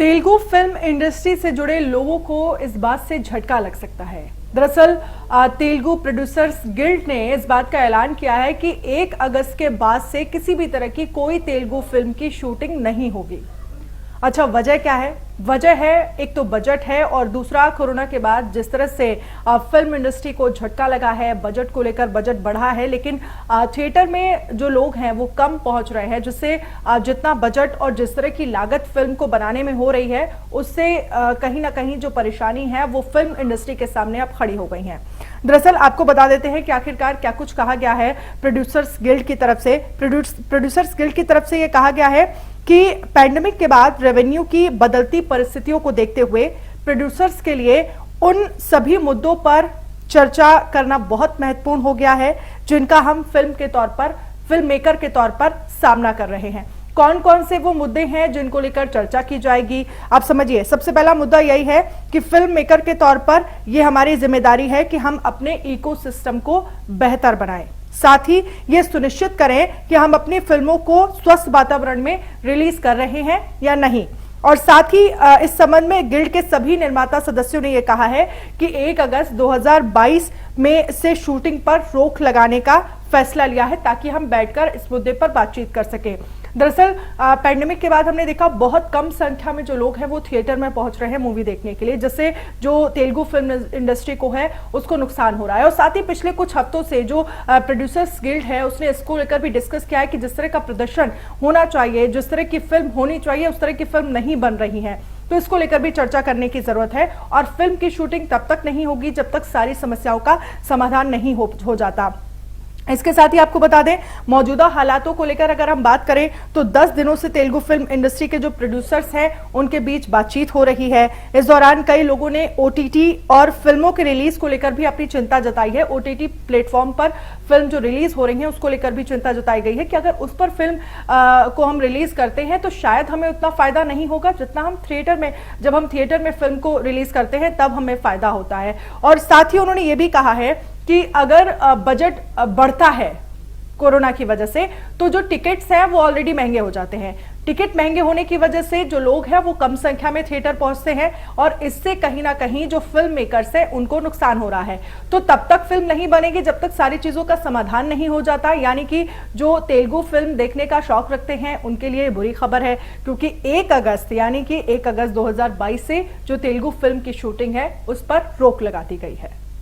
Telugu film industry से जुड़े लोगों को इस बात से झटका लग सकता है। दरअसल तेलुगु प्रोड्यूसर्स गिल्ड ने इस बात का ऐलान किया है कि 1 अगस्त के बाद से किसी भी तरह की कोई तेलुगु फिल्म की शूटिंग नहीं होगी। अच्छा, वजह क्या है? वजह है, एक तो बजट है और दूसरा कोरोना के बाद जिस तरह से फिल्म इंडस्ट्री को झटका लगा है, बजट को लेकर बजट बढ़ा है, लेकिन थिएटर में जो लोग हैं वो कम पहुंच रहे हैं, जिससे जितना बजट और जिस तरह की लागत फिल्म को बनाने में हो रही है, उससे कहीं ना कहीं जो परेशानी है वो फिल्म इंडस्ट्री के सामने अब खड़ी हो गई है। दरअसल आपको बता देते हैं कि आखिरकार क्या कुछ कहा गया है प्रोड्यूसर्स गिल्ड की तरफ से। प्रोड्यूसर्स गिल्ड की तरफ से यह कहा गया है कि पैंडेमिक के बाद रेवेन्यू की बदलती परिस्थितियों को देखते हुए प्रोड्यूसर्स के लिए उन सभी मुद्दों पर चर्चा करना बहुत महत्वपूर्ण हो गया है जिनका हम फिल्म मेकर के तौर पर सामना कर रहे हैं। कौन कौन से वो मुद्दे हैं जिनको लेकर चर्चा की जाएगी, आप समझिए। सबसे पहला मुद्दा यही है कि फिल्म मेकर के तौर पर ये हमारी जिम्मेदारी है कि हम अपने इकोसिस्टम को बेहतर बनाएं, साथ ही ये सुनिश्चित करें कि हम अपनी फिल्मों को स्वस्थ वातावरण में रिलीज कर रहे हैं या नहीं। और साथ ही इस संबंध में गिल्ड के सभी निर्माता सदस्यों ने यह कहा है कि 1 अगस्त 2022 में से शूटिंग पर रोक लगाने का फैसला लिया है ताकि हम बैठकर इस मुद्दे पर बातचीत कर सकें। दरअसल पैंडेमिक के बाद हमने देखा बहुत कम संख्या में जो लोग हैं वो थिएटर में पहुंच रहे हैं मूवी देखने के लिए, जिससे जो तेलुगु फिल्म इंडस्ट्री को है उसको नुकसान हो रहा है। और साथ ही पिछले कुछ हफ्तों से जो प्रोड्यूसर्स गिल्ड है उसने इसको लेकर भी डिस्कस किया है कि जिस तरह का प्रदर्शन होना चाहिए, जिस तरह की फिल्म होनी चाहिए, उस तरह की फिल्म नहीं बन रही है। तो इसको लेकर भी चर्चा करने की जरूरत है और फिल्म की शूटिंग तब तक नहीं होगी जब तक सारी समस्याओं का समाधान नहीं हो जाता। इसके साथ ही आपको बता दें, मौजूदा हालातों को लेकर अगर हम बात करें तो 10 दिनों से तेलुगु फिल्म इंडस्ट्री के जो प्रोड्यूसर्स हैं उनके बीच बातचीत हो रही है। इस दौरान कई लोगों ने ओटीटी और फिल्मों के रिलीज को लेकर भी अपनी चिंता जताई है। ओटीटी प्लेटफॉर्म पर फिल्म जो रिलीज हो रही है उसको लेकर भी चिंता जताई गई है कि अगर उस पर फिल्म को हम रिलीज करते हैं तो शायद हमें उतना फायदा नहीं होगा जितना हम जब हम थिएटर में फिल्म को रिलीज करते हैं तब हमें फायदा होता है। और साथ ही उन्होंने ये भी कहा है कि अगर बजट बढ़ता है कोरोना की वजह से तो जो टिकट्स हैं वो ऑलरेडी महंगे हो जाते हैं। टिकट महंगे होने की वजह से जो लोग हैं वो कम संख्या में थिएटर पहुंचते हैं और इससे कहीं ना कहीं जो फिल्म मेकर्स हैं उनको नुकसान हो रहा है। तो तब तक फिल्म नहीं बनेगी जब तक सारी चीजों का समाधान नहीं हो जाता। यानी कि जो तेलुगु फिल्म देखने का शौक रखते हैं उनके लिए बुरी खबर है, क्योंकि 1 अगस्त यानी कि 1 अगस्त 2022 से जो तेलुगु फिल्म की शूटिंग है उस पर रोक लगा दी गई है।